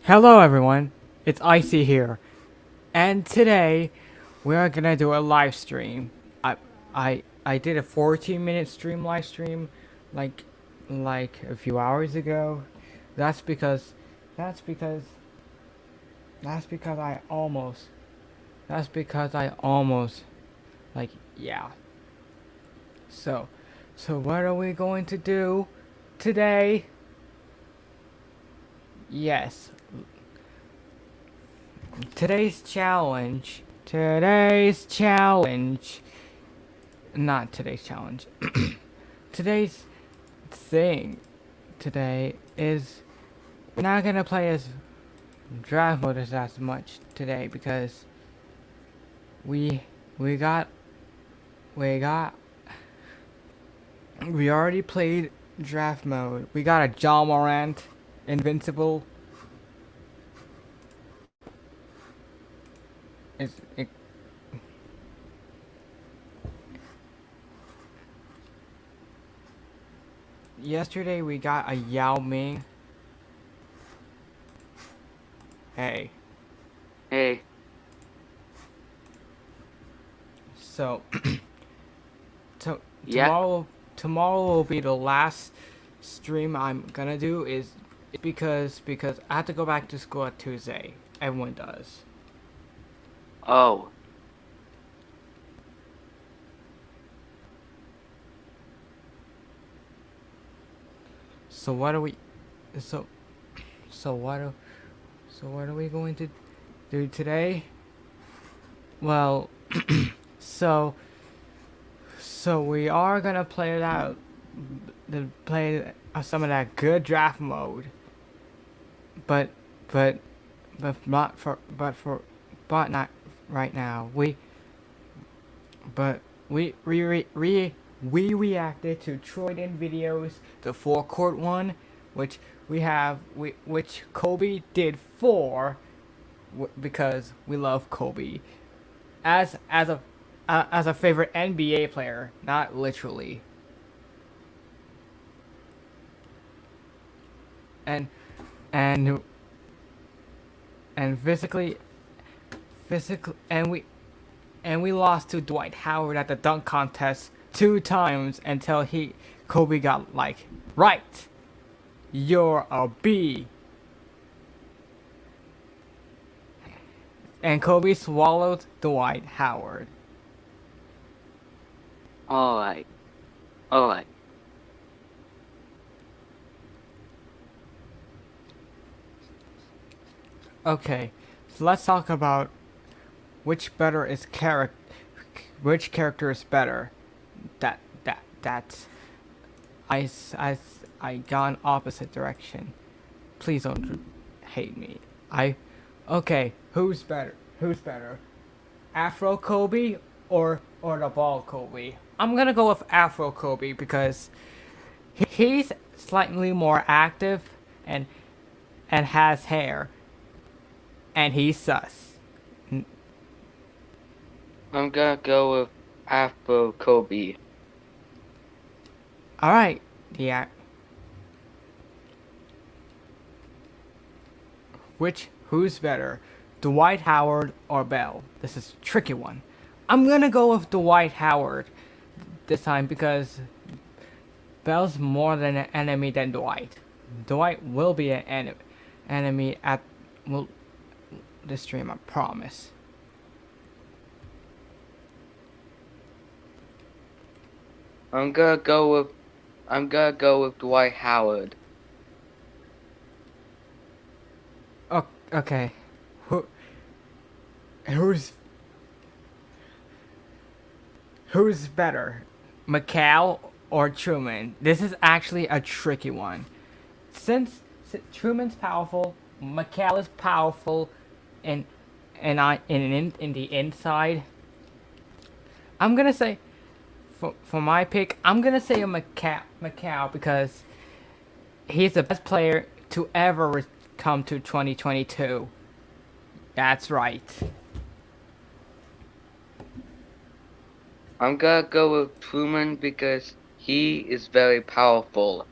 Hello everyone, it's Icy here, and today we are gonna do a live stream. I did a 14-minute live stream, like a few hours ago. That's because that's because that's because I almost that's because I almost like yeah. So so what are we going to do today? Yes, today's challenge, not today's challenge, today's thing today is we're not gonna play as draft mode as much today because we we got we got we already played draft mode. We got a John Morant invincible. It's, it, Yesterday we got a Yao Ming. Hey, Hey, so to, yeah. tomorrow will be the last stream I'm gonna do is because I have to go back to school at Tuesday. Everyone does. Oh, So what are we so so what are what are we going to do today? Well, so we are gonna play it out, play some of that good draft mode, but but but not right now. But we reacted to Troyden videos, the forecourt one, which which Kobe did four, because we love Kobe as a favorite NBA player, not literally. And and and physically, and we lost to Dwight Howard at the dunk contest two times until Kobe got like, right, you're a B. And Kobe swallowed Dwight Howard. alright, alright. Okay, so let's talk about which character is better. That's I gone opposite direction. Please don't hate me. Okay, who's better? Who's better? Afro Kobe or the ball Kobe? I'm gonna go with Afro Kobe because he's slightly more active and has hair, and he's sus. I'm gonna go with Afro Kobe. All right, yeah. Who's better, Dwight Howard or Bell? This is a tricky one. I'm gonna go with Dwight Howard this time because Bell's more than an enemy than Dwight. Dwight will be an enemy at well this stream, I promise. I'm gonna go with Dwight Howard. Oh, okay. Who who's who's better, McCall or Truman? This is actually a tricky one. Since Truman's powerful, McCall is powerful, and in the inside. I'm gonna say, for my pick, I'm gonna say a McCall because he's the best player to ever come to 2022. That's right. I'm gonna go with Truman because he is very powerful.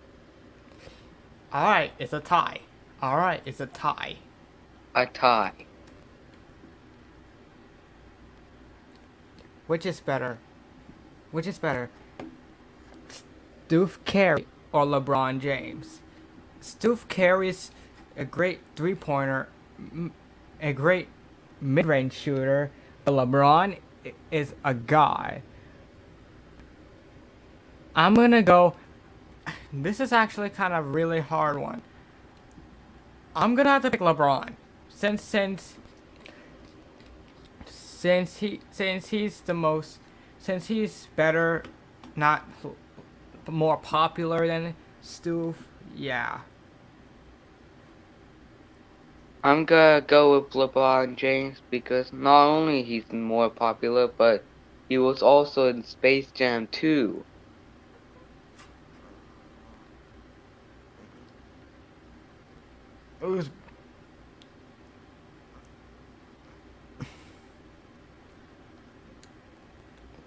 All right, it's a tie. All right, it's a tie. a tie. Which is better? Which is better? Steph Curry or LeBron James? Steph Curry's a great three-pointer, a great mid-range shooter, but LeBron is a god. I'm gonna go. This is actually kind of really hard one. I'm gonna have to pick LeBron, since he's the most, since he's better, not more popular than Steph. Yeah. I'm gonna go with LeBron James because not only he's more popular, but he was also in Space Jam 2. It was.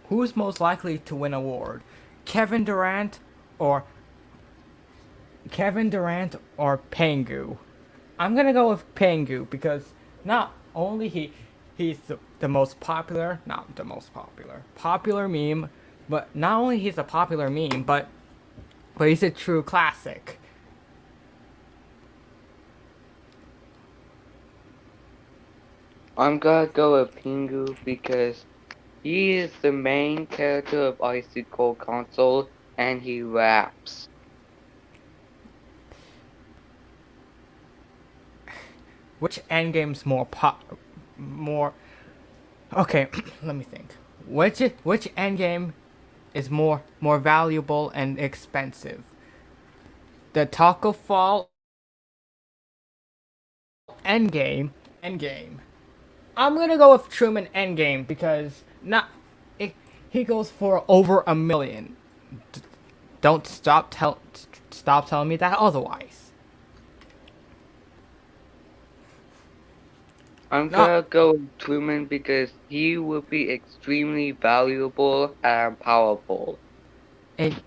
Who's most likely to win award? Kevin Durant or Pengu? I'm gonna go with Pengu because not only he's the most popular, not the most popular meme, but not only he's a popular meme, but he's a true classic. I'm gonna go with Pingu because he is the main character of Icicle Console and he raps. Which endgame's more? Okay, let me think. Which endgame is more valuable and expensive? The Taco Fall Endgame. I'm gonna go with Truman Endgame because he goes for over a million. Don't stop telling me that otherwise. I'm No, gonna go with Truman because he will be extremely valuable and powerful. and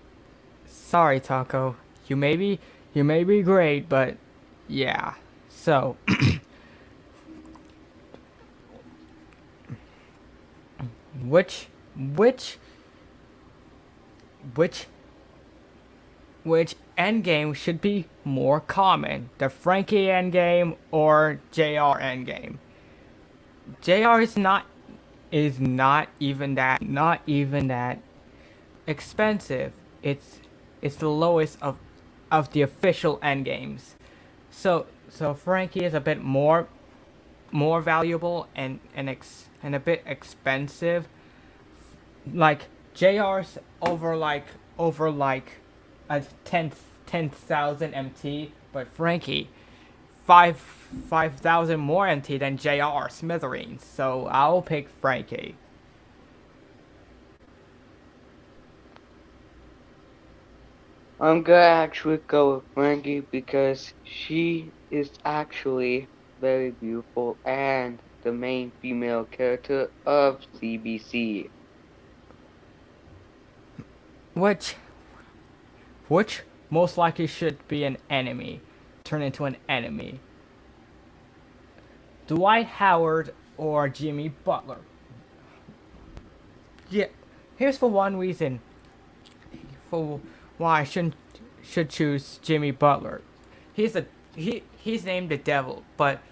sorry, Taco. You may be great, but yeah. So, which which which which endgame should be more common? The Frankie endgame or JR endgame? JR is not even that expensive. It's the lowest of the official endgames. So Frankie is a bit more valuable and a bit expensive. Like JR's over like a 10,000 MT, but Frankie 5,000 more MT than JR Smithereens. So I'll pick Frankie. I'm gonna actually go with Frankie because she is actually very beautiful and the main female character of CBC. Which which most likely should be an enemy, turn into an enemy. Dwight Howard or Jimmy Butler. Yeah, here's for one reason for why I should choose Jimmy Butler. He's named the devil, but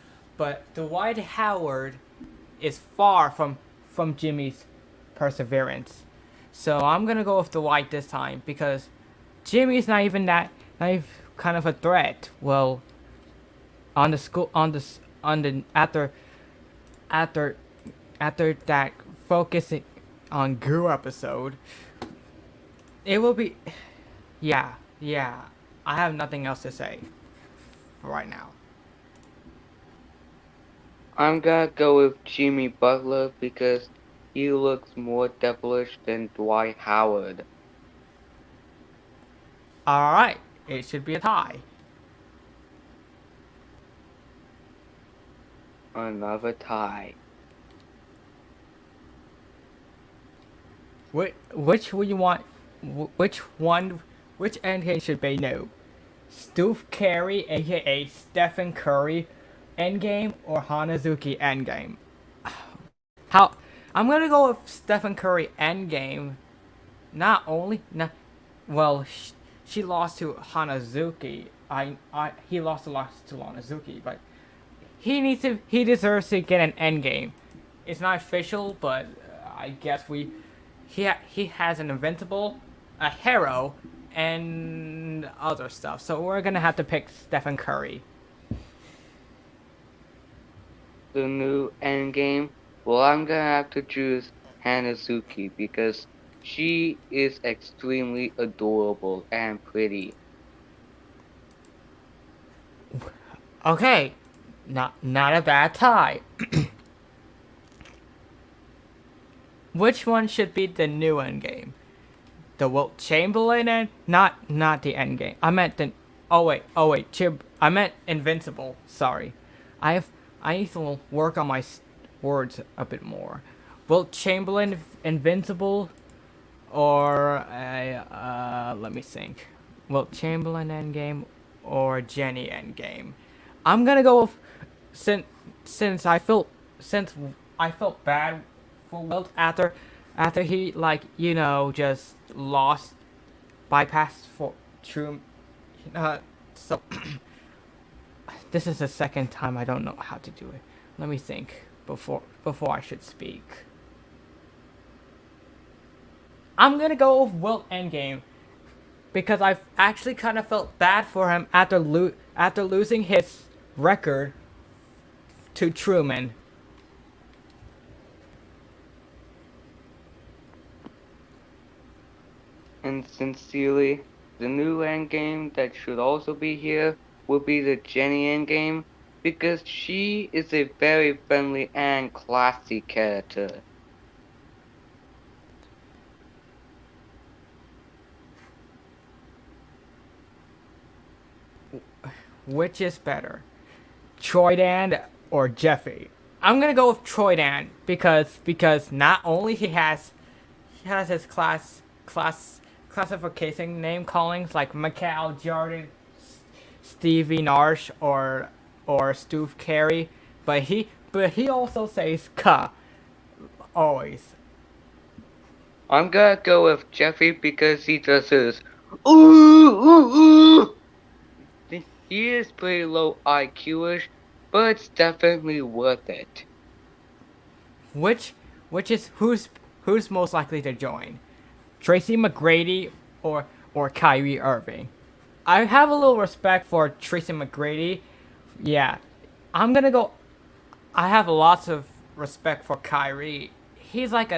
Dwight Howard is far from Jimmy's perseverance. So I'm gonna go with Dwight this time because Jimmy's not even kind of a threat. Well, on the school on the after after that focusing on Guru episode, it will be yeah. I have nothing else to say for right now. I'm gonna go with Jimmy Butler because he looks more devilish than Dwight Howard. All right, it should be a tie. Another tie. Which will you want? Which one? Which endgame should be no? Steph Curry, aka Stephen Curry, Endgame or Hanazuki Endgame. How I'm gonna go with Stephen Curry Endgame. Not only not well, she lost to Hanazuki. He lost to Hanazuki, but he deserves to get an Endgame. It's not official, but I guess he has an Invincible, a Hero, and other stuff. So we're gonna have to pick Stephen Curry. The new Endgame. Well, I'm gonna have to choose Hanazuki because she is extremely adorable and pretty. Okay, not a bad tie. Which one should be the new Endgame? The Wilt Chamberlain end? Not the Endgame. I meant the. Oh wait. I meant Invincible. Sorry, I need to work on my words a bit more. Wilt Chamberlain Invincible, or let me think. Wilt Chamberlain Endgame or Jenny Endgame. I'm gonna go with since since I felt bad for Wilt after he just lost bypassed for True. So this is the second time I don't know how to do it. Let me think before I should speak. I'm gonna go with Wilt Endgame because I've actually kind of felt bad for him after losing his record to Truman. And sincerely, the new Endgame that should also be here will be the Jenny Endgame because she is a very friendly and classy character. Which is better, Troydan or Jeffy? I'm gonna go with Troydan because not only he has his classification name callings like Mikhail Jordan, Stevie Narsh, or Stu Carey, but he also says "ka" always. I'm gonna go with Jeffy because he just says, ooh, ooh, ooh. He is pretty low IQ-ish, but it's definitely worth it. Which which is who's most likely to join? Tracy McGrady or Kyrie Irving? I have a little respect for Tracy McGrady. Yeah, I'm gonna go. I have lots of respect for Kyrie. He's like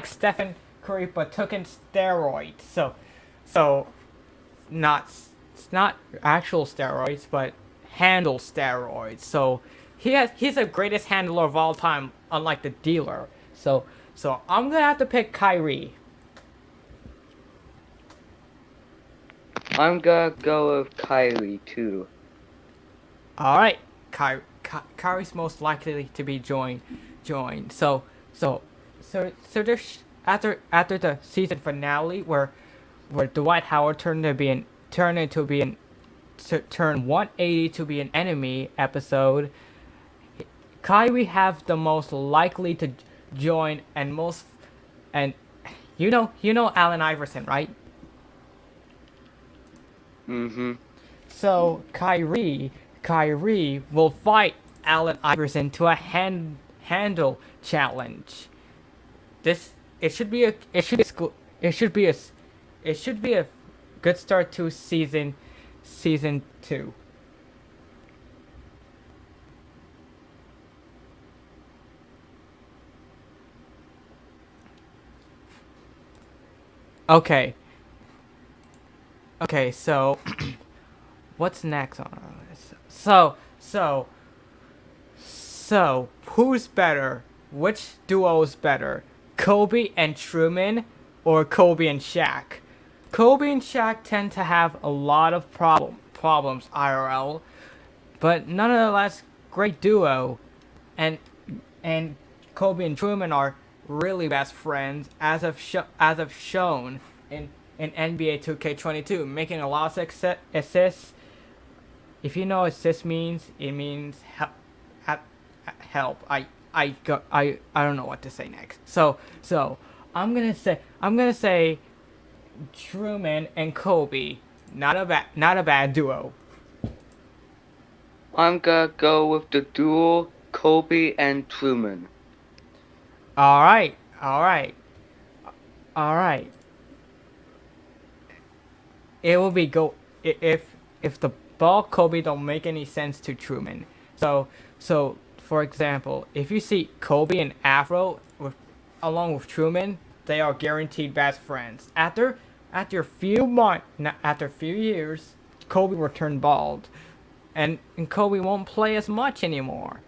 Stephen Curry but took in steroids. So not not actual steroids, but handle steroids. So he's the greatest handler of all time, unlike the dealer. So I'm gonna have to pick Kyrie. I'm gonna go with Kylie too. All right, Kyrie's most likely to be joined. So there's after the season finale where Dwight Howard turn 180 to be an enemy episode. Kyrie have the most likely to join and you know Allen Iverson, right? Mm-hmm. So Kyrie will fight Allen Iverson to a handle challenge. This it should be a it should be a good start to season 2. Okay. Okay, so what's next on our list? So who's better? Which duo is better? Kobe and Truman or Kobe and Shaq? Kobe and Shaq tend to have a lot of problems IRL, but nonetheless great duo. And and Kobe and Truman are really best friends as of shown in NBA 2K22, making a lot of assists If you know what sis means, it means help. Help. I don't know what to say next. So I'm gonna say Truman and Kobe. Not a bad duo. I'm gonna go with the duo Kobe and Truman. All right. All right. All right. It will be go if the ball Kobe don't make any sense to Truman. So for example, if you see Kobe and Afro along with Truman, they are guaranteed best friends. After a few years, Kobe will turn bald, and Kobe won't play as much anymore.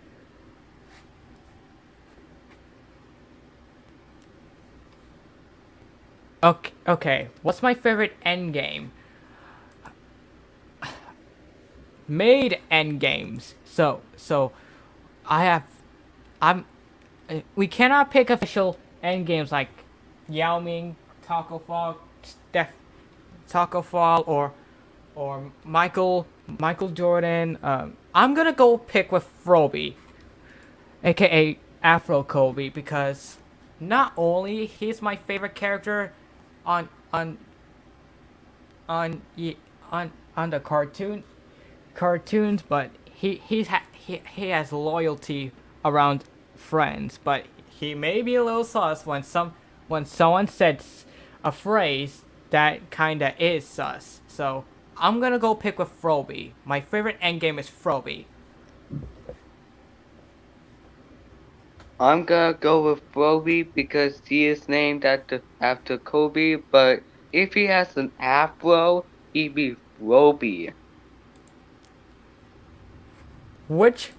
Okay. What's my favorite end game? Made end games. So I have I'm we cannot pick official end games like Yao Ming, Taco Fall, Steph, Taco Fall, or Michael Jordan. I'm gonna go pick with Froby, aka Afro Kobe, because not only he's my favorite character on on on the cartoons, but he has loyalty around friends, but he may be a little sus when someone says a phrase that kinda is sus. So I'm gonna go pick with Froby. My favorite endgame is Froby. I'm gonna go with Roby because he is named after Kobe, but if he has an afro, he'd be Roby. Which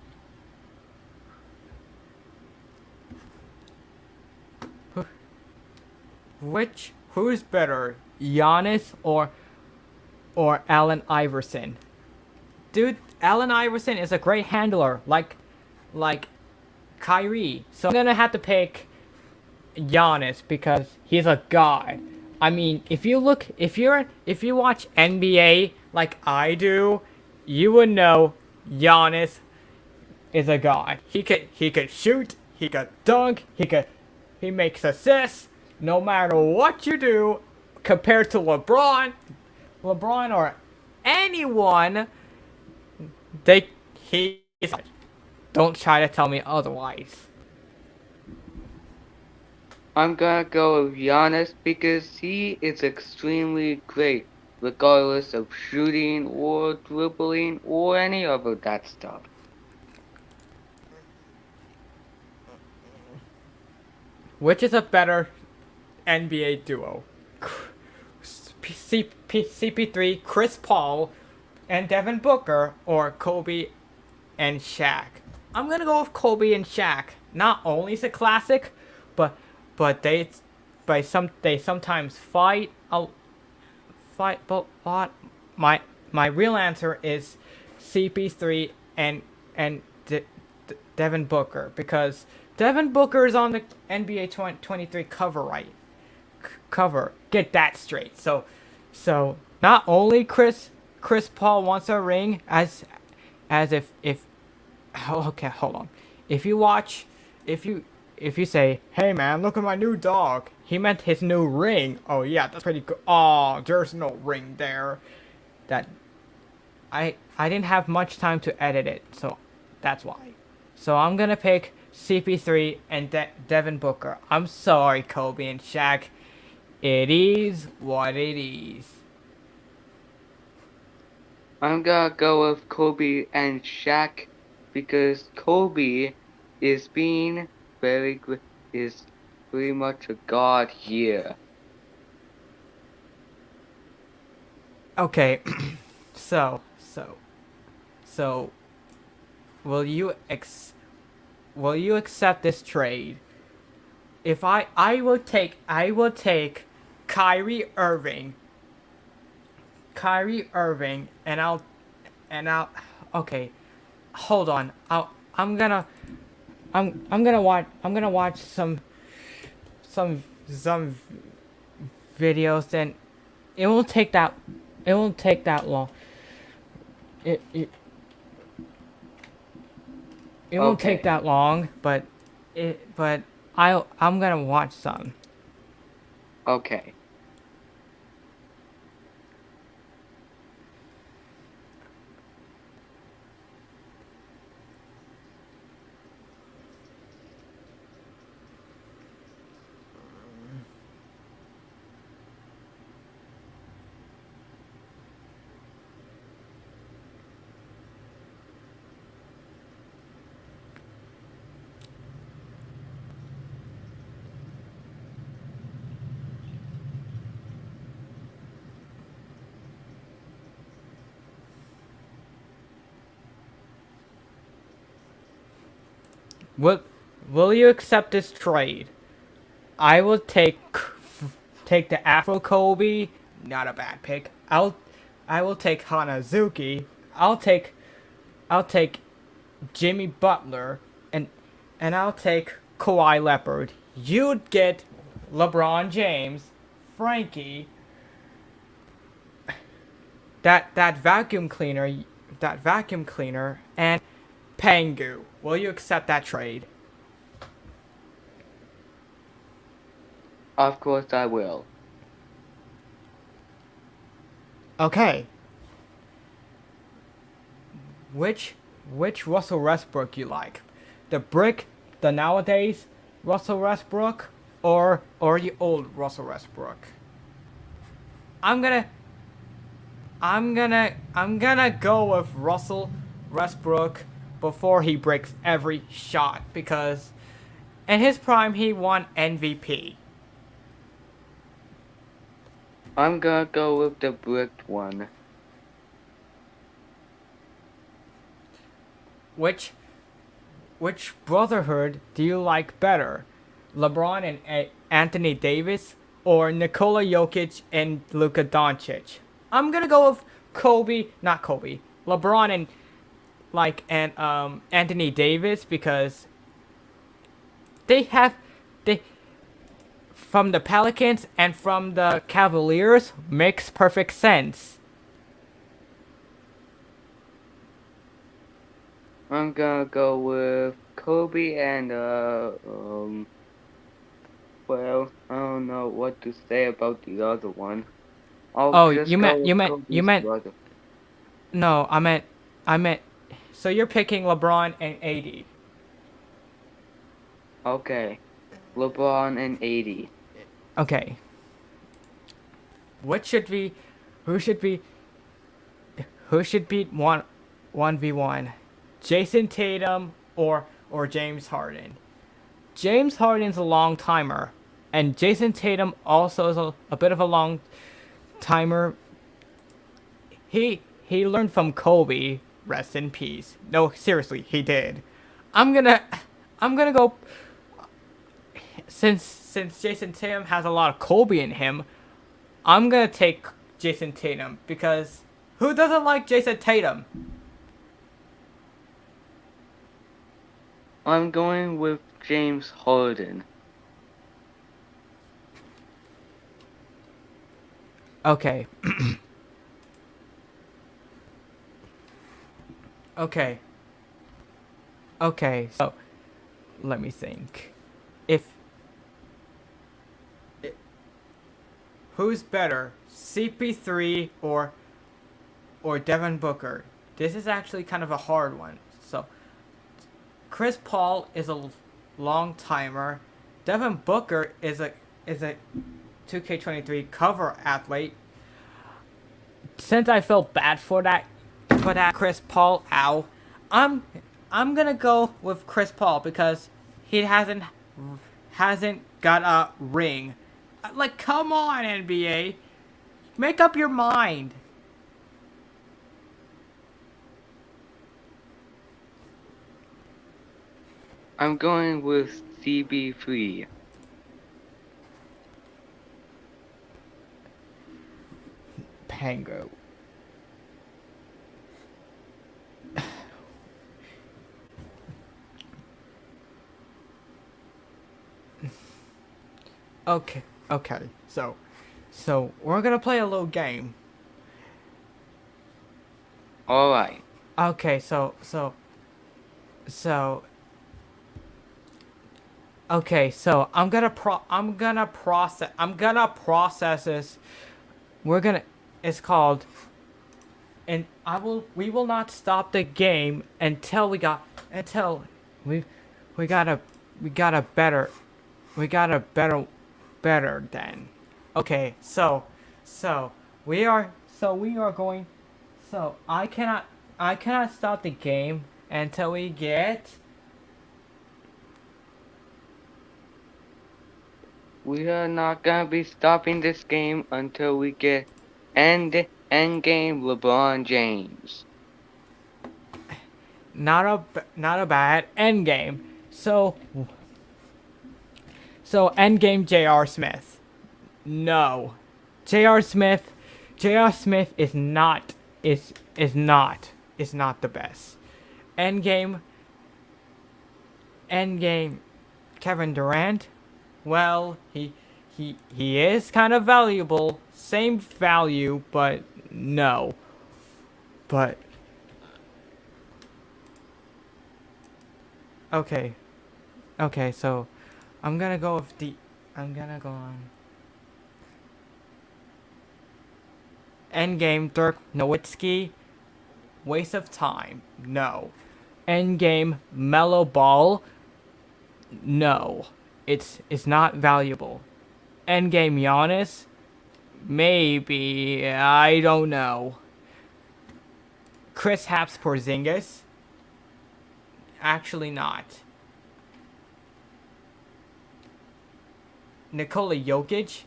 who's better, Giannis or Allen Iverson? Dude, Allen Iverson is a great handler, like Kyrie. So I'm gonna have to pick Giannis because he's a god. I mean, if you watch NBA like I do, you would know Giannis is a god. He could shoot, he could dunk, he makes assists no matter what you do compared to LeBron or anyone. They he's don't try to tell me otherwise. I'm gonna go with Giannis because he is extremely great, regardless of shooting or dribbling or any of that stuff. Which is a better NBA duo? CP3, Chris Paul, and Devin Booker, or Kobe and Shaq? I'm gonna go with Kobe and Shaq. Not only is it classic, but but they sometimes fight. But my real answer is CP3 and Devin Booker, because Devin Booker is on the NBA 23 cover, right? Cover. Get that straight. So not only Chris Paul wants a ring, as if oh, okay, hold on. If you watch, if you say, "Hey man, look at my new dog," he meant his new ring. Oh yeah, that's pretty good. Oh, there's no ring there. That I didn't have much time to edit it, so that's why. So I'm gonna pick CP3 and Devin Booker. I'm sorry, Kobe and Shaq. It is what it is. I'm gonna go with Kobe and Shaq because Kobe is being very good, is pretty much a god here. Okay, so so so will you accept this trade? If I will take Kyrie Irving, and I'll okay, hold on. I'm gonna watch some videos, and it won't take that it won't take that long. It It won't take Okay. that long, but I'm gonna watch some. Okay. Will Will you accept this trade? I will take the Afro Kobe. Not a bad pick. I will take Hanazuki. I'll take I'll take Jimmy Butler, and I'll take Kawhi Leonard. You'd get LeBron James, Frankie, that vacuum cleaner, and Pengu. Will you accept that trade? Of course I will. Okay. Which which Russell Westbrook you like? The brick, the nowadays Russell Westbrook, or the old Russell Westbrook? I'm gonna I'm gonna go with Russell Westbrook before he breaks every shot because in his prime he won MVP. I'm gonna go with the bricked one. Which which brotherhood do you like better? LeBron and Anthony Davis or Nikola Jokic and Luka Doncic? I'm gonna go with not Kobe, LeBron and Anthony Davis because they have they from the Pelicans and from the Cavaliers makes perfect sense. I'm gonna go with Kobe and well, I don't know what to say about the other one. I'll Oh, just go with you Kobe's meant brother. no, I meant so you're picking LeBron and AD. Okay. LeBron and 80. Okay. What should be who should be who should beat 1v1? Jason Tatum or James Harden? James Harden's a long timer, and Jason Tatum also is a bit of a long timer. He learned from Kobe. Rest in peace. No, seriously, he did. I'm gonna I'm gonna go since Jason Tatum has a lot of Kobe in him. I'm gonna take Jason Tatum because who doesn't like Jason Tatum? I'm going with James Harden. Okay. Okay. Okay. So let me think. If who's better, CP3 or Devin Booker? This is actually kind of a hard one. So Chris Paul is a long timer. Devin Booker is a 2K23 cover athlete. Since I feel bad for that Chris Paul I'm I'm gonna go with Chris Paul because he hasn't got a ring. Like, come on, NBA, make up your mind. I'm going with CB3. Pango. Okay, okay. So we're gonna play a little game. Alright. Okay, so okay, so I'm gonna process this. We're gonna it's called and we will not stop the game until we we got a we got a better we got a better then. Okay, so we are going so I cannot stop the game until we get We are not gonna be stopping this game until we get endgame LeBron James. not a bad end game. So end game J.R. Smith. No. J.R. Smith J.R. Smith is not the best. Endgame Endgame Kevin Durant. Well, he is kind of valuable. Same value, but no. But okay. Okay, so I'm gonna go with the I'm gonna go on Endgame Dirk Nowitzki. Waste of time. No. Endgame Mellow Ball. No. It's not valuable. Endgame Giannis. Maybe. I don't know. Chris Haps Porzingis. Actually not. Nikola Jokic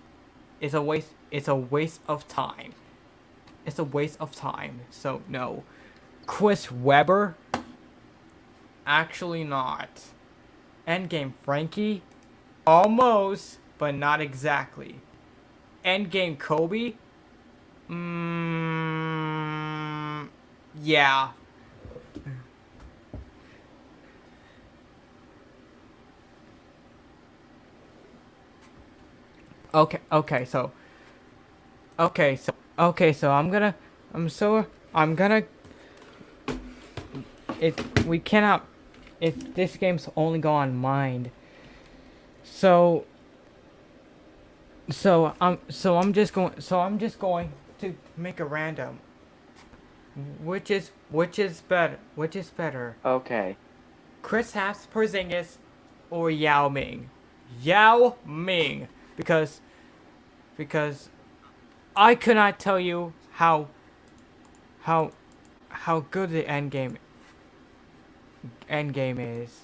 is a waste. It's a waste of time. It's a waste of time. So no. Chris Webber. Actually not. Endgame Frankie. Almost, but not exactly. Endgame Kobe. Yeah. Okay, so I'm gonna we cannot this game's only go on mind. So I'm just going to make a random. Which is better? Okay. Chris Haps Porzingis or Yao Ming? Yao Ming because I could not tell you how how good the end game is.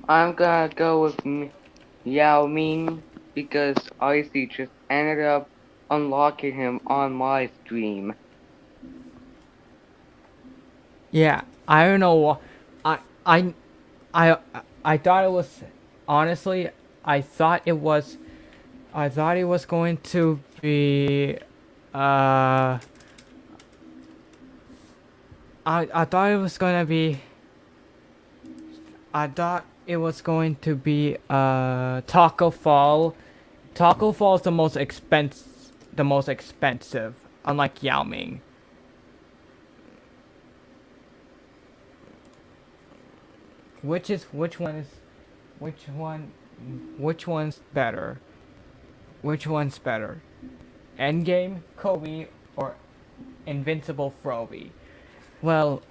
I'm gonna go with Yao Ming because Icy just ended up unlocking him on my stream. Yeah, I don't know. I I I I thought it was honestly. I thought it was. I thought it was going to be. Uh. I thought it was gonna be. I thought it was going to be Taco Fall. Taco Fall is the most expensive, unlike Yao Ming. Which one which one's better? Which one's better? Endgame Kobe or Invincible Froby? Well,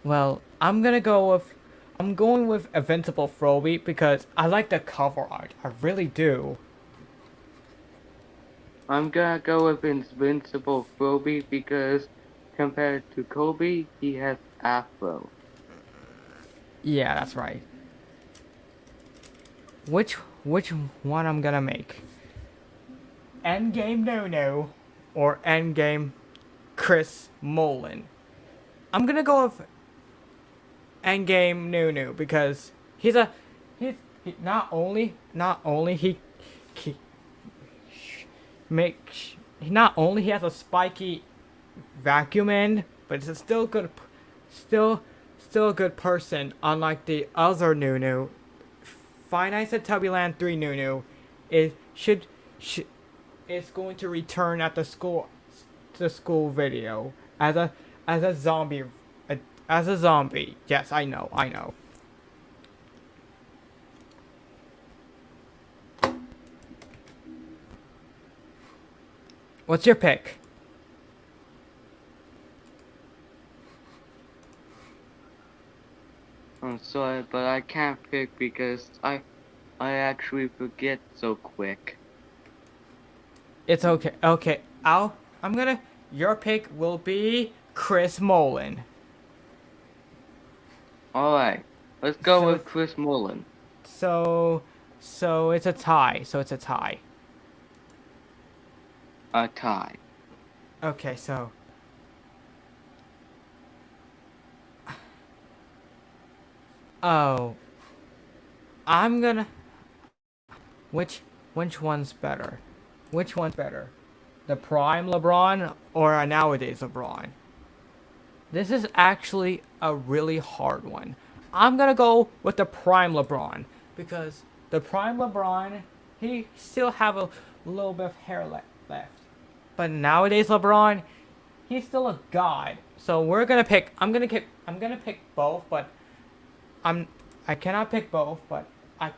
I'm going with Invincible Froby because I like the cover art. I really do. I'm gonna go with Invincible Kobe because compared to Kobe, he has Afro. Yeah, that's right. Which one I'm gonna make? Endgame No or Endgame Chris Mullen? I'm gonna go with Endgame Nunu because not only he makes not only he has a spiky vacuum end, but it's still a good person. Unlike the other Nunu, Five Nights at Tubbyland 3 Nunu should is going to return at the school video as a zombie As a zombie. Yes, I know, I know. What's your pick? I'm sorry, but I can't pick because I actually forget so quick. It's okay. Okay, I'm gonna. Your pick will be Chris Mullen. Alright, let's go So, with Chris Mullen. so, so it's a tie. So it's a tie. A tie. Okay, so. Oh, I'm gonna. Which, which one's better? Which one's better? The prime LeBron or a nowadays LeBron? This is actually a really hard one. I'm gonna go with the prime LeBron because the prime LeBron, he still have a little bit of hair left. But nowadays LeBron, he's still a god. So we're gonna pick. I'm gonna pick both, but I cannot pick both. But I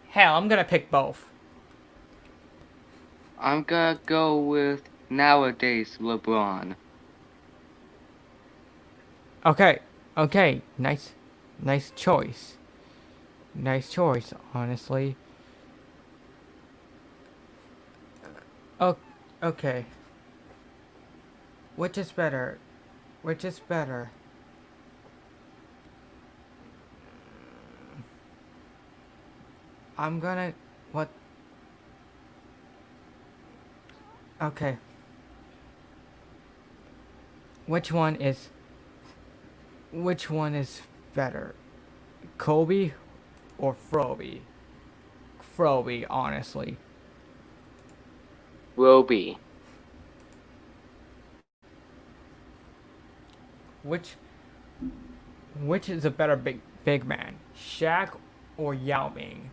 hell, I'm gonna pick both. I'm gonna go with nowadays LeBron. Okay, okay, nice choice. Nice choice, honestly. Oh, okay. Which is better? Which is better? I'm gonna. What? Okay. Which one is. Which one is better? Kobe or Froby? Froby, honestly. Roby. Which. Which is a better big man? Shaq or Yao Ming?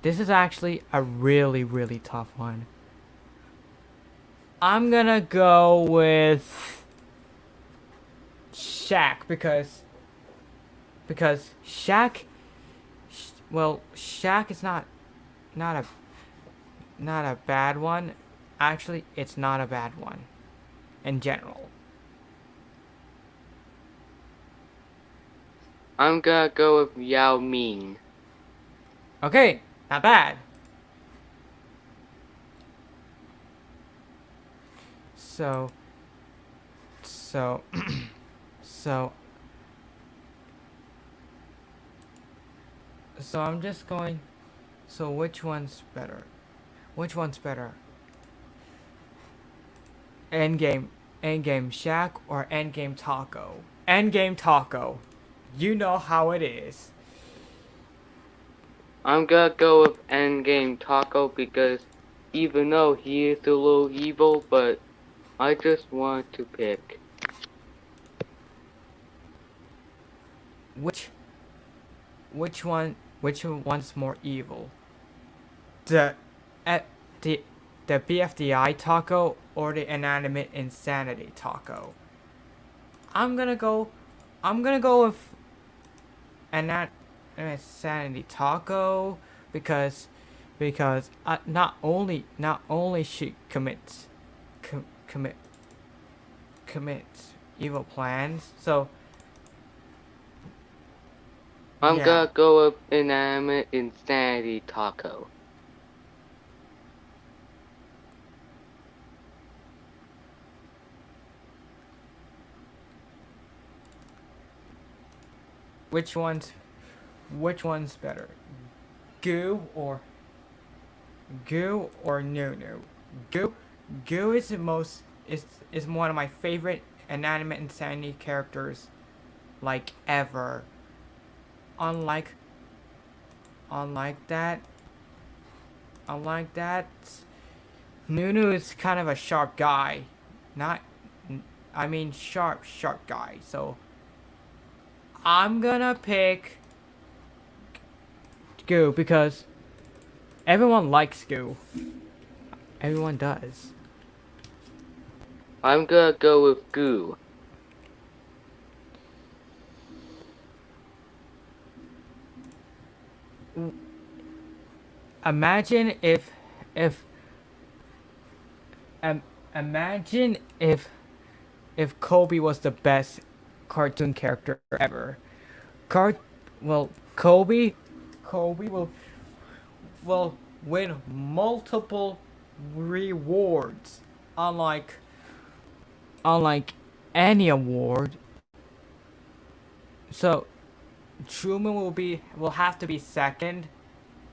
This is actually a really tough one. I'm gonna go with Shaq because Shaq, well, Shaq is not a not a bad one. Actually, it's not a bad one in general. I'm gonna go with Yao Ming. Okay, not bad. So so so so I'm just going. So which one's better? Which one's better? Endgame, Endgame Shaq or Endgame Taco? Endgame Taco. You know how it is. I'm gonna go with Endgame Taco because even though he is a little evil, but I just want to pick. Which which one which one's more evil? The at the BFDI taco or the inanimate insanity taco? I'm gonna go with inanimate insanity taco because not only she commit commits evil plans. So I'm yeah. gonna go with Inanimate Insanity Taco. Which one's which one's better? Goo or Nunu? Goo Goo is the most is one of my favorite inanimate insanity characters like ever. Unlike unlike that unlike that Nunu is kind of a sharp guy. Not I mean sharp guy. So I'm gonna pick Goo because everyone likes Goo. Everyone does. I'm gonna go with Goo. imagine if um, imagine if Kobe was the best cartoon character ever. Cart well Kobe will win multiple rewards, unlike unlike any award. So Truman will have to be second,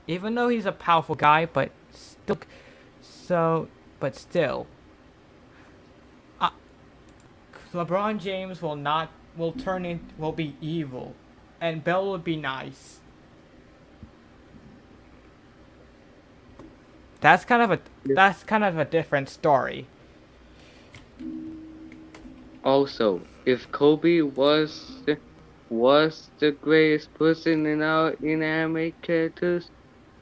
even though he's a powerful guy, but still, so but still, uh, LeBron James will be evil, and Bell will be nice. That's kind of a different story. Also, if Kobe was the greatest person in our anime characters,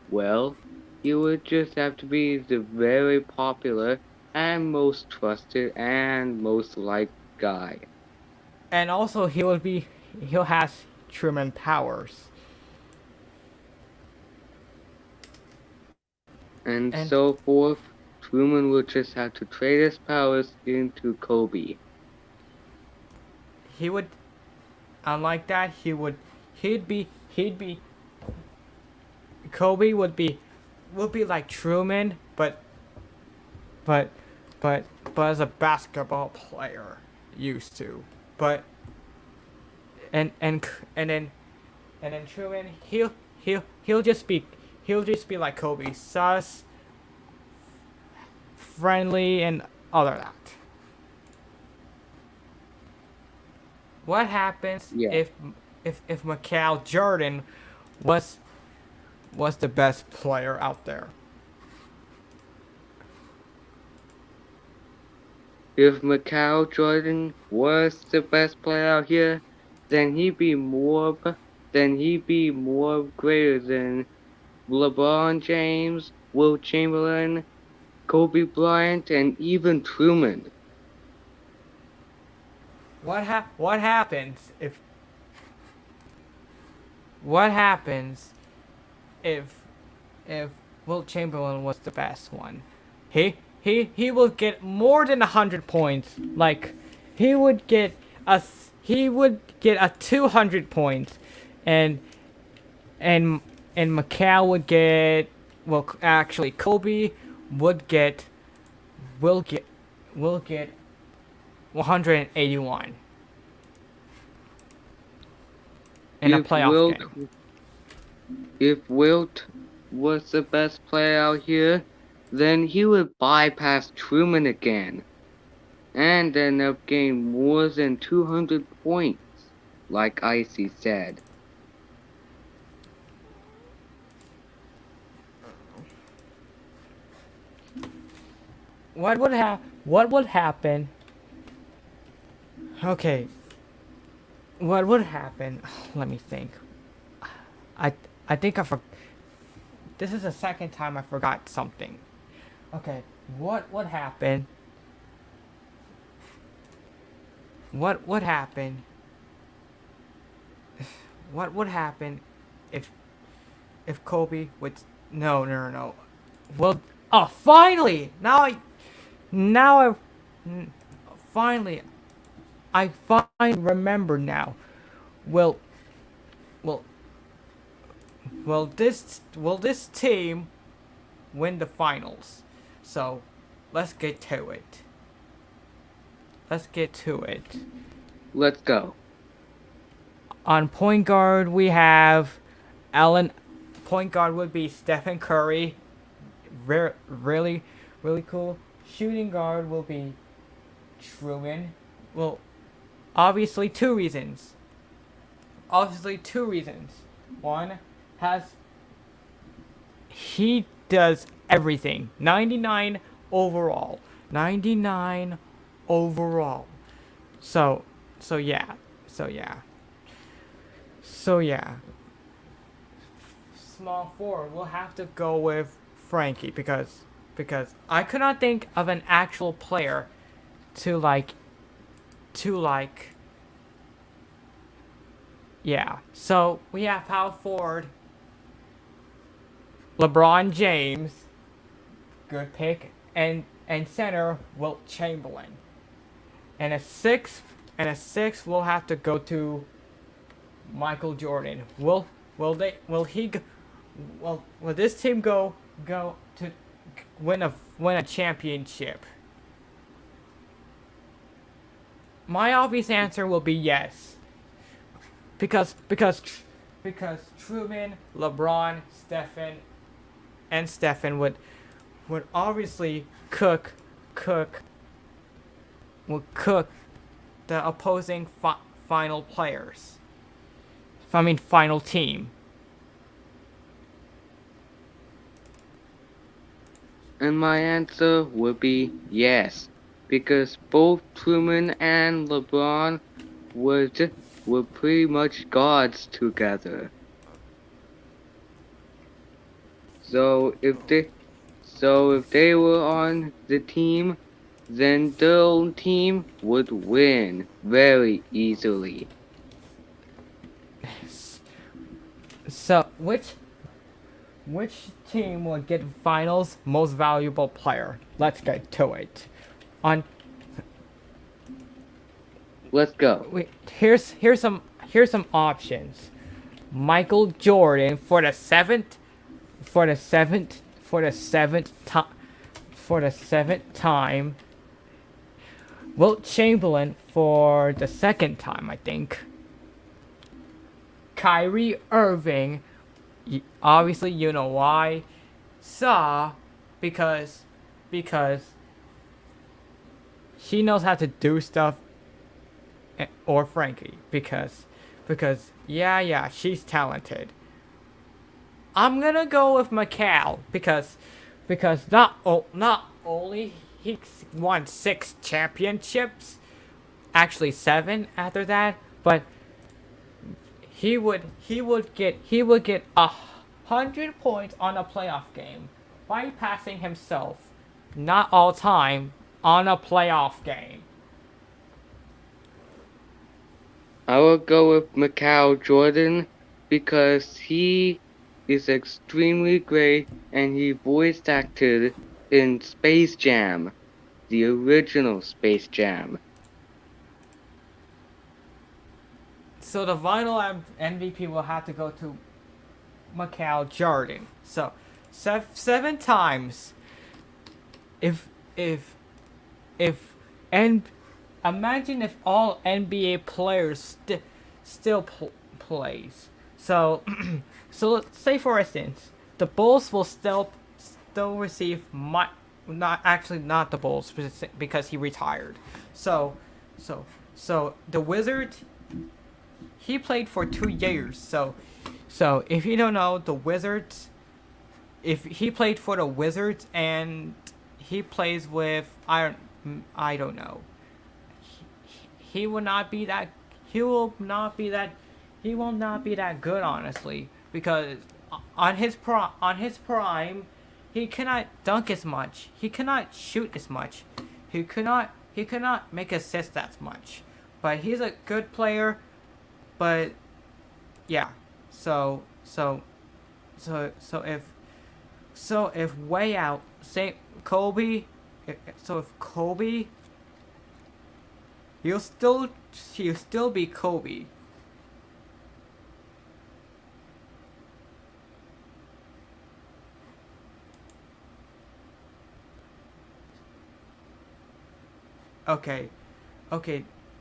well, he would just have to be the very popular and most trusted and most liked guy. And also he'll has Truman powers. And And so forth, Truman would just have to trade his powers into Kobe. he would unlike that he'd be Kobe would be like Truman, but but as a basketball player used to. But and and and then and then Truman he'll just be like Kobe, sus, friendly, and all of that. What happens Yeah. if Michael Jordan was was the best player out there? If Michael Jordan was the best player out here, then he'd be more greater than LeBron James, Will Chamberlain, Kobe Bryant, and even Truman. What happens what happens if if Will Chamberlain was the best one? He will get more than 100 points. Like he would get a 200 points, and and and Macau would get well actually Kobe would get will get will get 181 in a If playoff Wilt game. if Wilt was the best player out here, then he would bypass Truman again and end up getting more than 200 points, like Icy said. What would happen? Okay, what would happen? Let me think. I I think I for this is the second time I forgot something. Okay, what would happen? What would happen? What would happen if Kobe would no. Well, oh, finally! Now I finally I finally remember now. Will will will this team win the finals? So, let's get to it. Let's get to it. Let's go. On point guard, we have Allen. Point guard would be Stephen Curry. Really, really cool. Shooting guard will be Truman. Well, obviously two reasons. One has he does everything. 99 overall. 99 overall. So so yeah. So yeah. So yeah. Small forward, we'll have to go with Frankie because I could not think of an actual player to to like yeah. So we have power forward. LeBron James, good pick, and center Wilt Chamberlain. And a sixth will have to go to Michael Jordan. Will this team go to win a championship? My obvious answer will be yes. Because Truman, LeBron, Stephen would obviously cook would cook the opposing final players. I mean final team. And my answer would be yes, because both Truman and LeBron were pretty much gods together. So if they were on the team, then their own team would win very easily. So which team will get finals most valuable player? Let's get to it. On Let's go. wait, here's some options. Michael Jordan for the seventh time. Wilt Chamberlain for the second time, I think. Kyrie Irving, obviously you know why. Because she knows how to do stuff, or Frankie, because yeah, she's talented. I'm gonna go with McCall because not only he won 6 championships, actually 7 after that, but he would get 100 points on a playoff game by passing himself, not all time, on a playoff game. I will go with Michael Jordan because he is extremely great and he voice acted in Space Jam, the original Space Jam. So the final MVP will have to go to Michael Jordan. So 7 times. If and imagine if all NBA players still plays. So so let's say for instance, the Bulls will still receive not the Bulls because he retired. So the Wizards, he played for 2 years. So if you don't know the Wizards, if he played for the Wizards and he plays with I don't know. He will not be that. He will not be that. He will not be that good, honestly, because on his prime, he cannot dunk as much. He cannot shoot as much. He cannot make assists as much. But he's a good player. But yeah, so if way out, say Kobe, so if Kobe, he'll still be Kobe. Okay,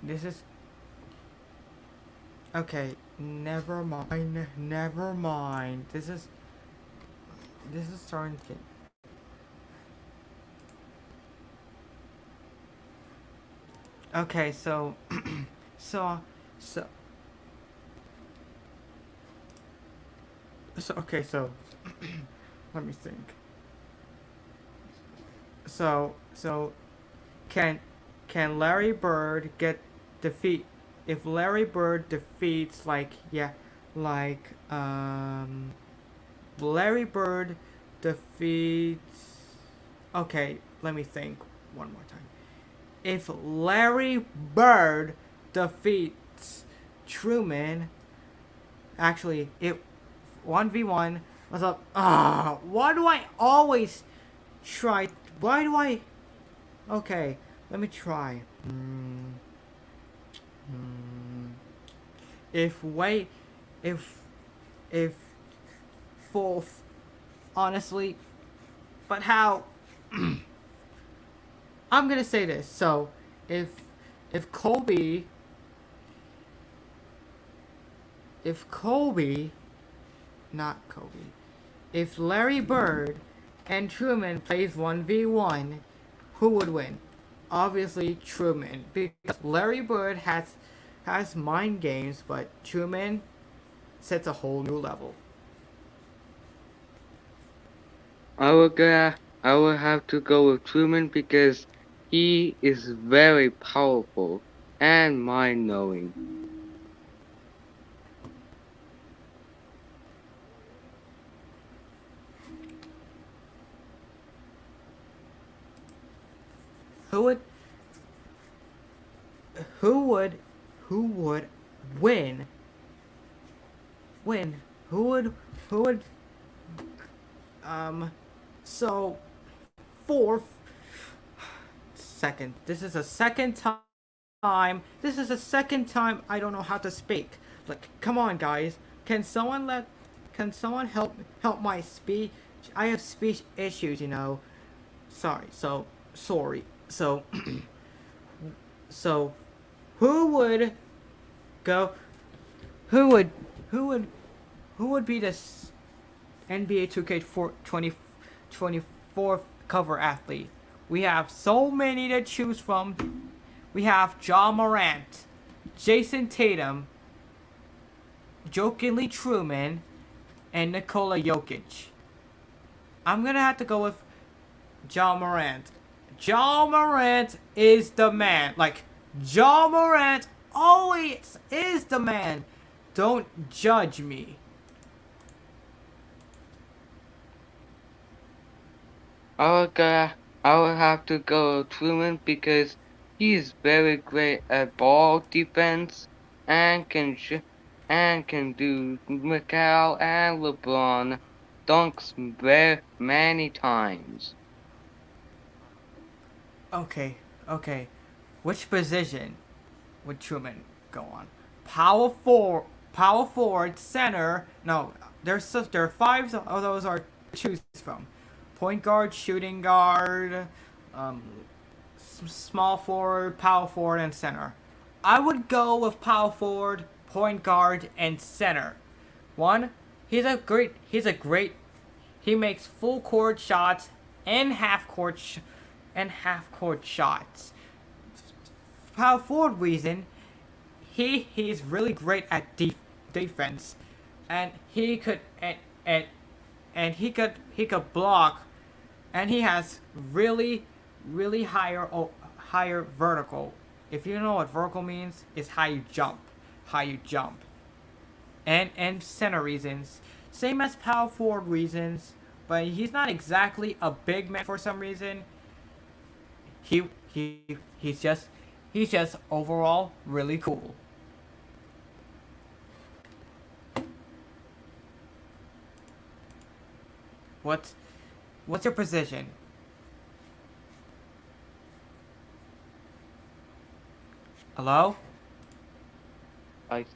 this is okay. Never mind. This is starting to get. Okay, so so so okay, so let me think. So can Larry Bird get defeat if Larry Bird defeats like Larry Bird defeats. Okay, let me think one more time. If Larry Bird defeats Truman, actually it 1v1, What's up? Why do I always try? Why do I? Okay, let me try. If wait, if if fourth, honestly, but how? I'm gonna say this. So, if if Kobe, if Kobe, not Kobe, if Larry Bird and Truman plays 1v1, who would win? Obviously Truman, because Larry Bird has mind games, but Truman sets a whole new level. I will have to go with Truman because he is very powerful and mind knowing. Who would who would who would win? Win. Who would so fourth second. This is the second time. This is the second time I don't know how to speak. Like, come on, guys. Can someone help my speech? I have speech issues, you know. Sorry. So sorry. So so who would go? Who would who would who would be this NBA 2K24 cover athlete? We have so many to choose from. We have Ja Morant, Jason Tatum, Jokingly Truman, and Nikola Jokic. I'm gonna have to go with Ja Morant. Ja Morant is the man. Like, Ja Morant always is the man. Don't judge me. I will have to go with Truman because he's very great at ball defense and can do Mikal and LeBron dunks very many times. Okay, okay. Which position would Truman go on? Power forward, center. No, there are five of those are to choose from. Point guard, shooting guard, um, small forward, power forward, and center. I would go with power forward, point guard, and center. One, he's a great. He makes full court shots and half court shots. Power forward reason, he's really great at defense, and and he could block, and he has really higher vertical. If you know what vertical means, it's how you jump, and center reasons, same as power forward reasons, but he's not exactly a big man for some reason. He he's just overall really cool. What's what's your position? Hello? I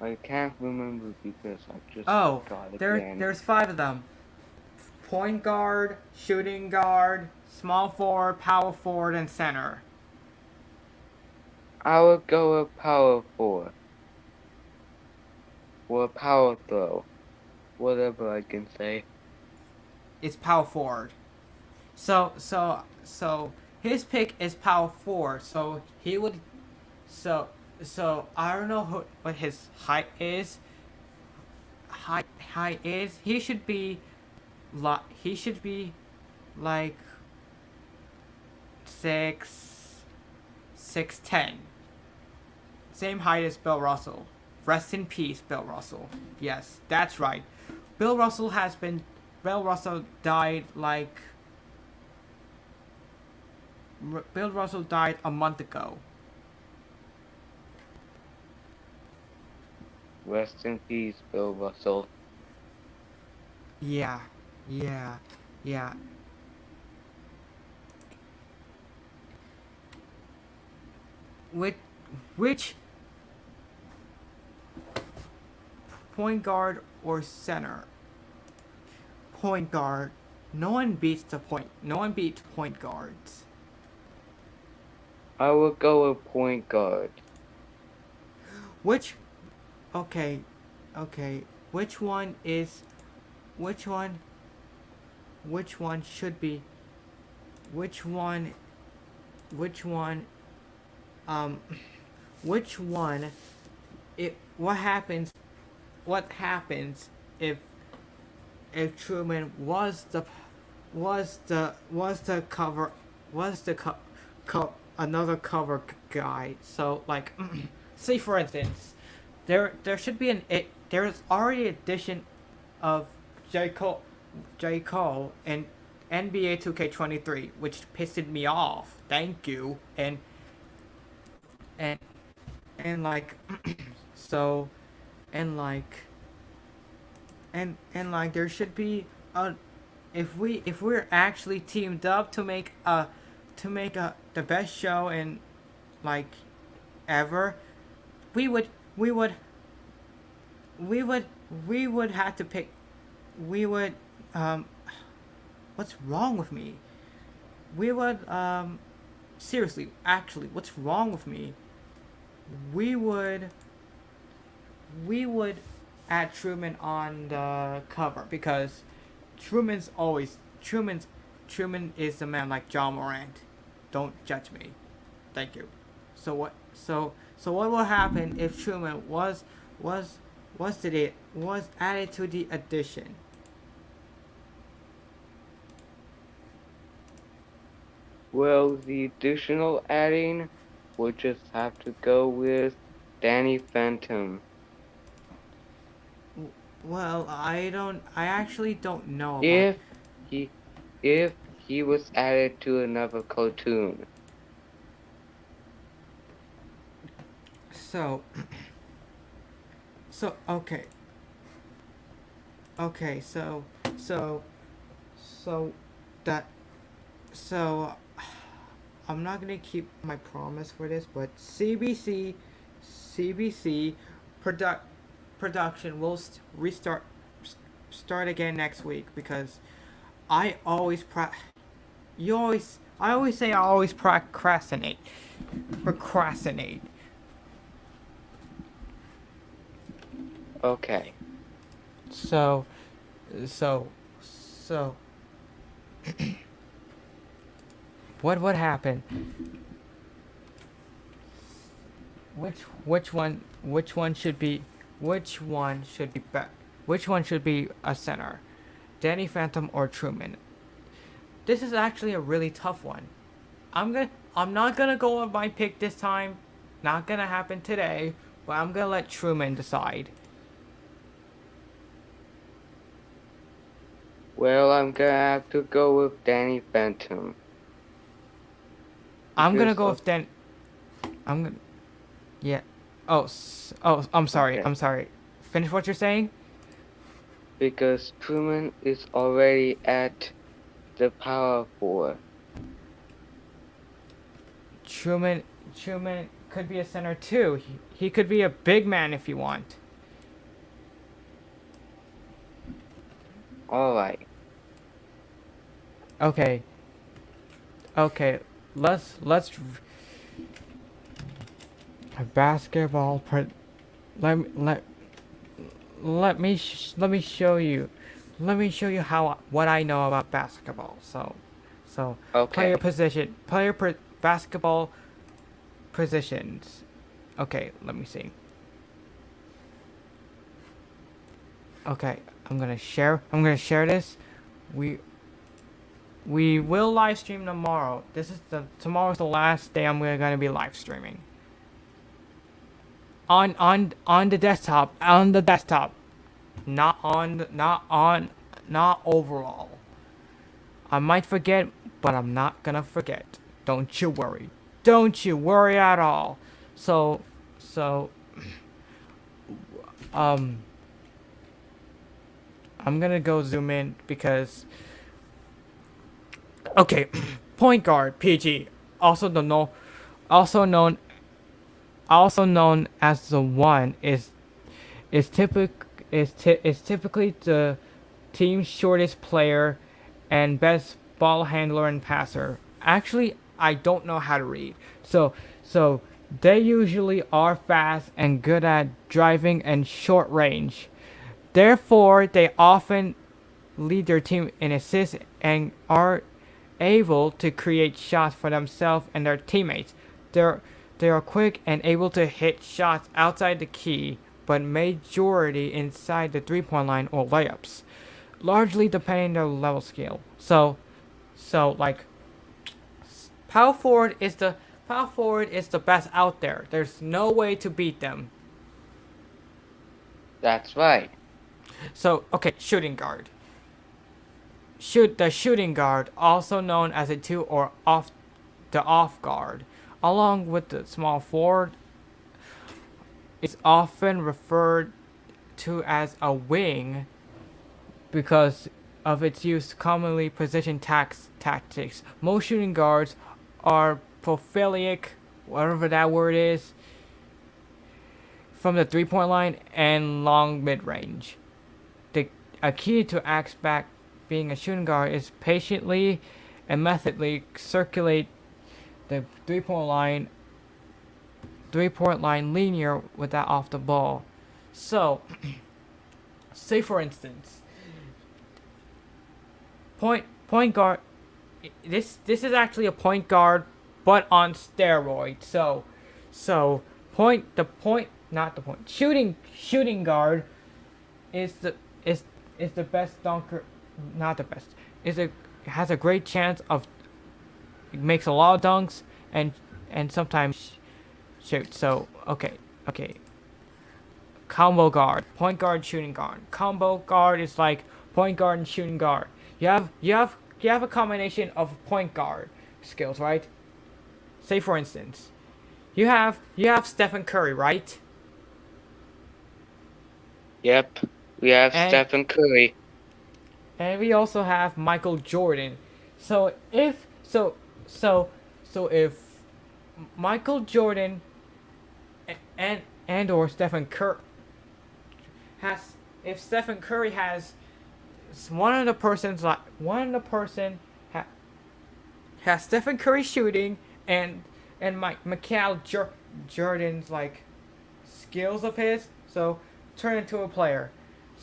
I can't remember because I just Oh, forgot again. there's five of them. Point guard, shooting guard, small forward, power forward, and center. I will go with power forward or power throw, whatever I can say. It's power forward. So his pick is power forward. So he would so so I don't know what his height is. Height is he should be like 6'10". Same height as Bill Russell. Rest in peace, Bill Russell. Yes, that's right. Bill Russell has been. Bill Russell died like. Bill Russell died a month ago. Rest in peace, Bill Russell. Yeah, yeah, yeah. Which which point guard or center? Point guard. No one beats the point. No one beats point guards. I will go with point guard. Which okay, okay. Which one is which one which one should be which one which one um which one it what happens if Truman was the cover was the another cover guy. So like, say for instance, there should be there is already addition of J Cole J Cole in NBA 2K23, which pissed me off. Thank you. And and like so and like and like there should be a if we're actually teamed up to make a the best show in like ever, we would we would we would we would have to pick we would um what's wrong with me? We would seriously, actually, what's wrong with me? We would we would add Truman on the cover because Truman's always Truman is the man like John Morant. Don't judge me. Thank you. So what will happen if Truman was added to the addition? Well, the additional adding would just have to go with Danny Phantom. Well, I actually don't know about. If he if he was added to another cartoon. So so okay. Okay, so so that so I'm not gonna keep my promise for this, but CBC product production will restart start again next week because I always I always say I always procrastinate. Okay. So so so what would happen? Which one should be which one should be a center? Danny Phantom or Truman? This is actually a really tough one. I'm not gonna go with my pick this time. Not gonna happen today, but I'm gonna let Truman decide. Well, I'm gonna have to go with Danny Phantom. I'm gonna Because go of, with Dan. I'm gonna yeah. Oh I'm sorry. okay. I'm sorry. Finish what you're saying. Because Truman is already at the Power 4. Truman could be a center too. He could be a big man if you want. Alright. Okay. Okay. Let's basketball. Let let me show you. Let me show you how what I know about basketball. So Okay. basketball positions. Okay, let me see. Okay, I'm gonna share this. We we will live stream tomorrow. Tomorrow's the last day I'm gonna be live streaming. On the desktop, not overall. I might forget, but I'm not gonna forget. Don't you worry. Don't you worry at all. So so um I'm gonna go zoom in because okay, point guard PG, also the no, also known also known as the one is is typically the team's shortest player and best ball handler and passer. Actually, I don't know how to read. So they usually are fast and good at driving and short range. Therefore, they often lead their team in assists and are able to create shots for themselves and their teammates. They're they are quick and able to hit shots outside the key, but majority inside the three-point line or layups, largely depending on their level scale. So like power forward is the best out there. There's no way to beat them. That's right. So okay, shooting guard. Shooting guard, also known as a two or off guard, along with the small forward, is often referred to as a wing because of its use commonly position tactics. Most shooting guards are prophylactic, whatever that word is, from the three-point line and long mid-range. A key to act back being a shooting guard is patiently and methodically circulate the three-point line linear without off the ball. So, say for instance, point guard. This is actually a point guard, but on steroids. So point not the point shooting guard is the best dunker, not the best. Is a has a great chance of makes a lot of dunks and sometimes shoots. So okay. Combo guard, point guard, shooting guard. Combo guard is like point guard and shooting guard. You have a combination of point guard skills, right? Say for instance, you have Stephen Curry, right? Yep. We have And Stephen Curry. and we also have Michael Jordan. So if so so so if Michael Jordan and or Stephen Curry has if Stephen Curry has one of the person has Stephen Curry shooting and Mike Jordan's like skills of his, so turn into a player,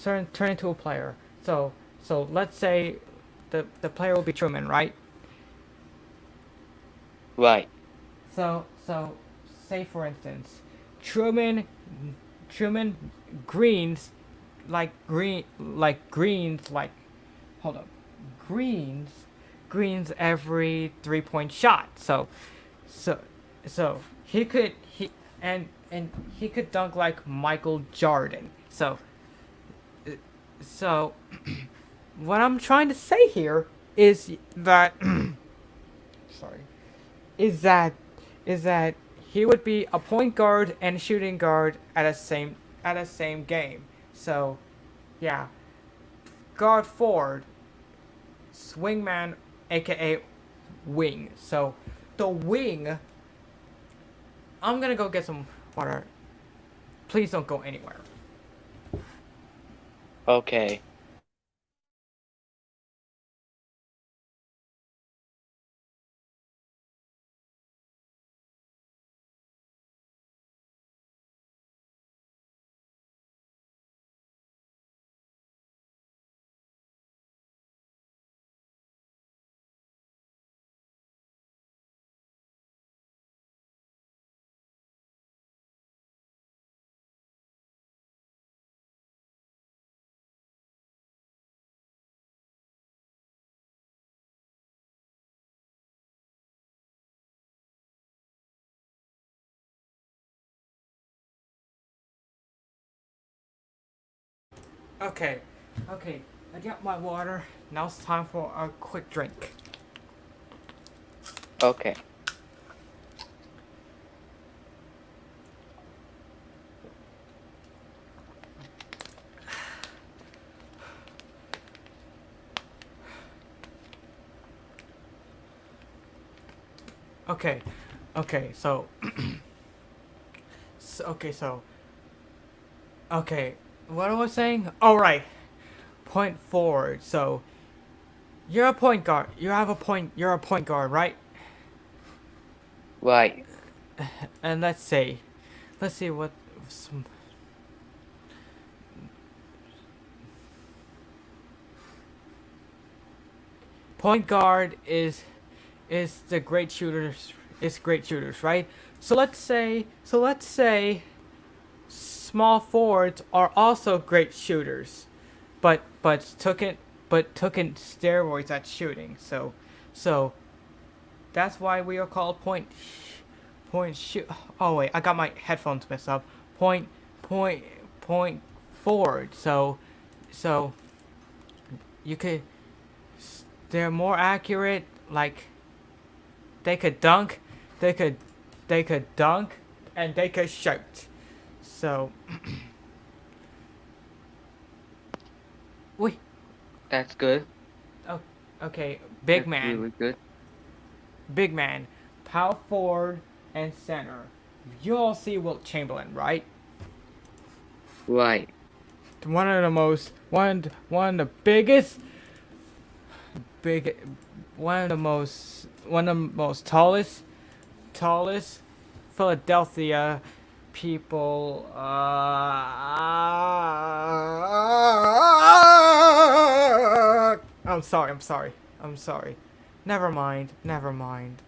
turn into a player. So let's say the player will be Truman, right? Right. So say for instance, Truman Truman greens greens like hold up greens every 3 point shot. So so and he could dunk like Michael Jordan. So what I'm trying to say here is that sorry is that is that he would be a point guard and shooting guard at a same game. So yeah, guard forward, swingman, aka wing. So the wing. I'm gonna go get some water. Please don't go anywhere. Okay. Okay, okay. I got my water. Now it's time for a quick drink. Okay. Okay, okay, so, okay, what I was saying? Oh, right, point forward. So, you're a point guard. You're a point guard, right? Right. And let's see what some point guard is the great shooters is great shooters, right? So let's say small forwards are also great shooters, but took in steroids at shooting. So that's why we are called point shoot. Oh wait, I got my headphones messed up. Point point point forward. So you could they're more accurate. Like they could dunk, they could they could dunk, and they could shoot. So we That's good. oh okay, big That's man, really good. big man, power forward and center. You all see Wilt Chamberlain, right? Right. One of the most one of the biggest big one of the most tallest Philadelphia people. I'm sorry. Never mind. Never mind.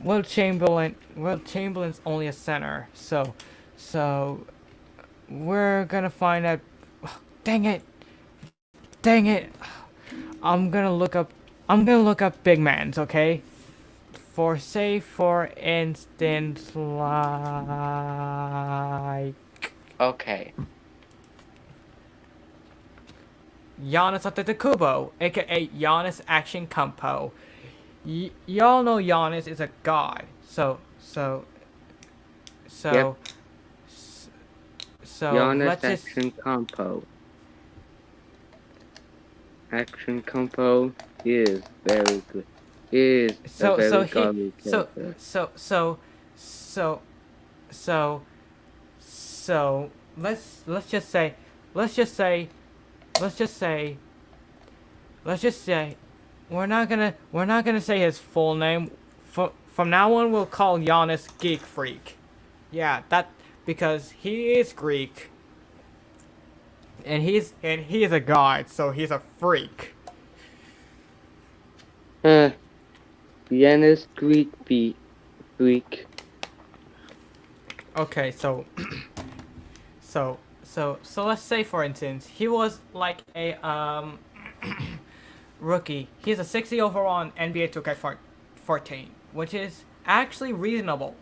Will Chamberlain's only a center, so we're gonna find out. Dang it! Dang it! I'm gonna look up. I'm gonna look up big mans, okay? For instance, like Okay. Giannis Antetokounmpo, aka Giannis Action Kumpo. Y'all know Giannis is a god. Yep. So so Giannis let's just Action Compo. Action Compo is very good. Is a so very he godly so character. so so so so so let's just say let's just say let's just say let's just say we're not gonna say his full name. From now on, we'll call Giannis Geek Freak. Yeah, that because he is Greek and he is a god, so he's a freak. Giannis Greek. Okay, so let's say for instance he was like a rookie. He's a 60 overall on NBA 2K14, which is actually reasonable.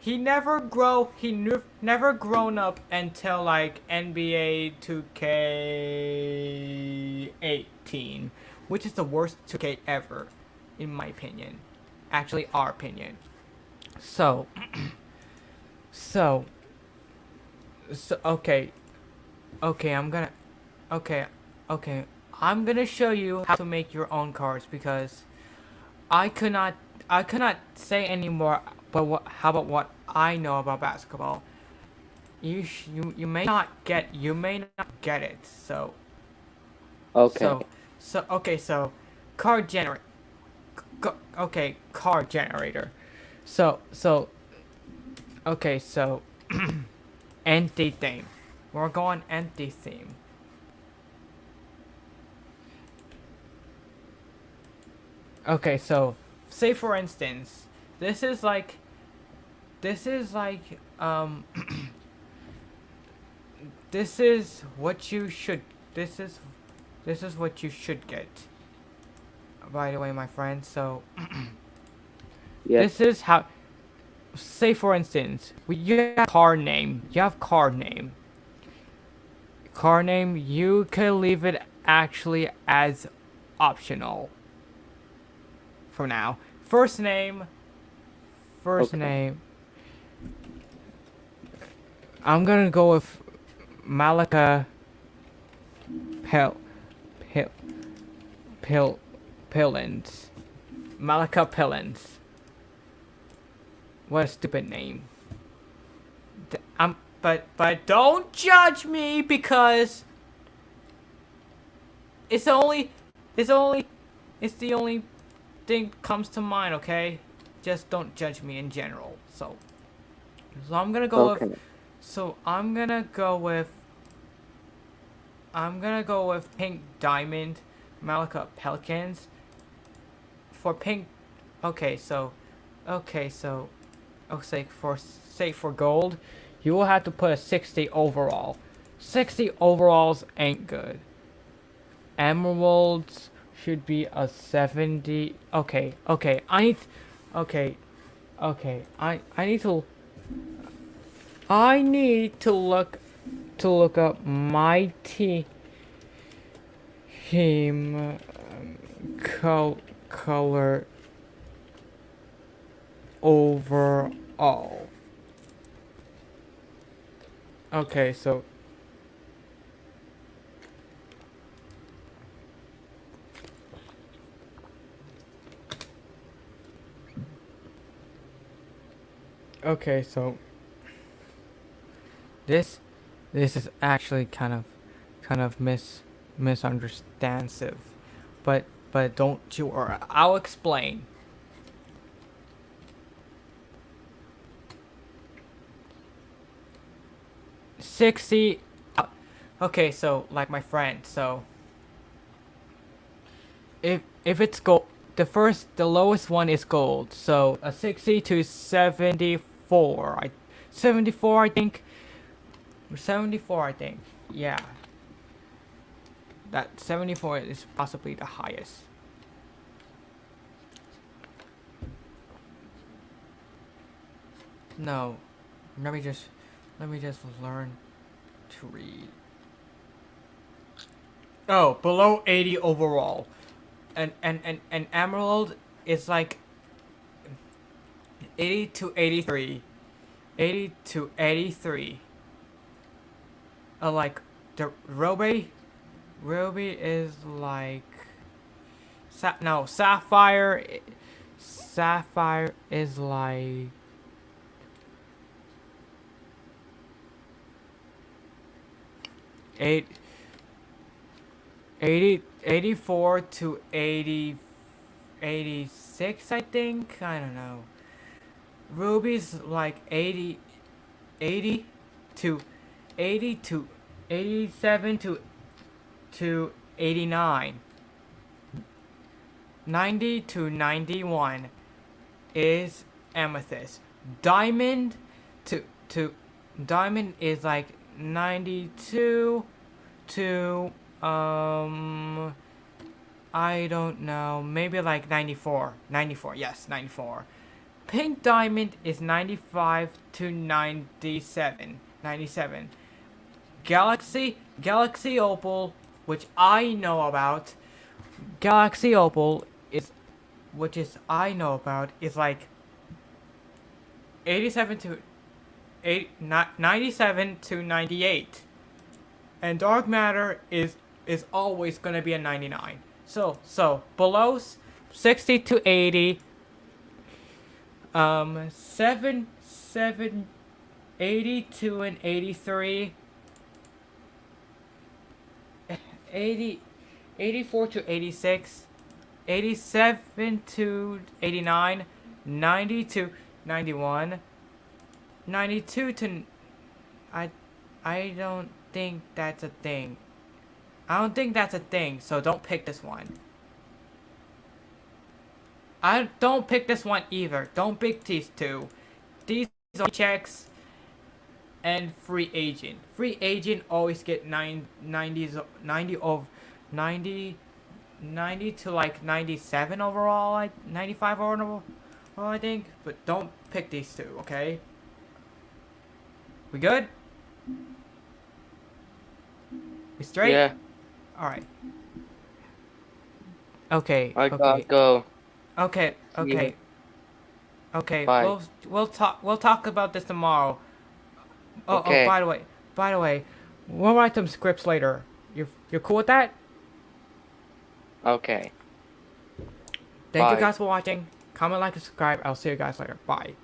Never grown up until like NBA 2K18, which is the worst 2K ever, in my opinion. Actually, our opinion. So, so, okay, okay, okay, okay, I'm gonna show you how to make your own cards because I could not, I could not say anymore. But how about what I know about basketball? You may not get it. Okay. So card generate. Okay, card generator. So okay, so empty theme. We're going empty theme. Okay, so say for instance, this is like this is like this is what you should this is what you should get. By the way, my friend, so Yes. this is how say for instance, you have card name. You have card name. Card name, you can leave it actually as optional for now. First name. Okay. Name. I'm gonna go with Malika Pil Pil Pil Pillins. Malika Pillins. What a stupid name. But don't judge me because it's the only, it's the only, it's the only thing comes to mind. Okay, just don't judge me in general. So I'm gonna go with. Okay. So I'm gonna go with Pink Diamond, Malika Pelicans. For pink, okay, so say for gold, you will have to put a 60 overall. 60 overalls ain't good. Emeralds should be a 70. Okay. Okay, I need to look up my team color overall. Okay, so okay, so this this is actually kind of misunderstansive, but don't you worry. I'll explain. 60. Okay, so like my friend, so if it's gold, the lowest one is gold. So a 60 to 74. 74 I think. 74 I think. Yeah. That 74 is possibly the highest. No. Let me just learn to read. Oh, below 80 overall. And emerald is like 80 to 83. 80 to 83. Like the ruby is like sapphire is like 8 84 to 80 86 I think. I don't know. Ruby's like 80 to 80 to 87 to 89. 90 to 91 is amethyst. Diamond to diamond is like 92 to I don't know, maybe like 94. 94, yes, 94. Pink diamond is 95 to 97. 97. Galaxy opal, which I know about. Galaxy opal is which is I know about is like 87 to 97 to 98. And dark matter is always going to be a 99. So below 60 to 80, 82 and 83, 80 84 to 86, 87 to 89, 90 to 91, 92 to I don't think that's a thing. I don't think that's a thing, so don't pick this one. I don't pick this one either. Don't pick these two. These are checks and free agent. Free agent always get 90 of 90 to like 97 overall, like 95 overall, I think. But don't pick these two, okay? We good? We straight? Yeah, Alright. Okay, I gotta okay. go. Okay, See you. okay. Okay, Bye. we'll talk about this tomorrow. Okay. By the way, we'll write some scripts later. You're cool with that? Okay. Thank you Bye. guys for watching. Comment, like, and subscribe. I'll see you guys later. Bye.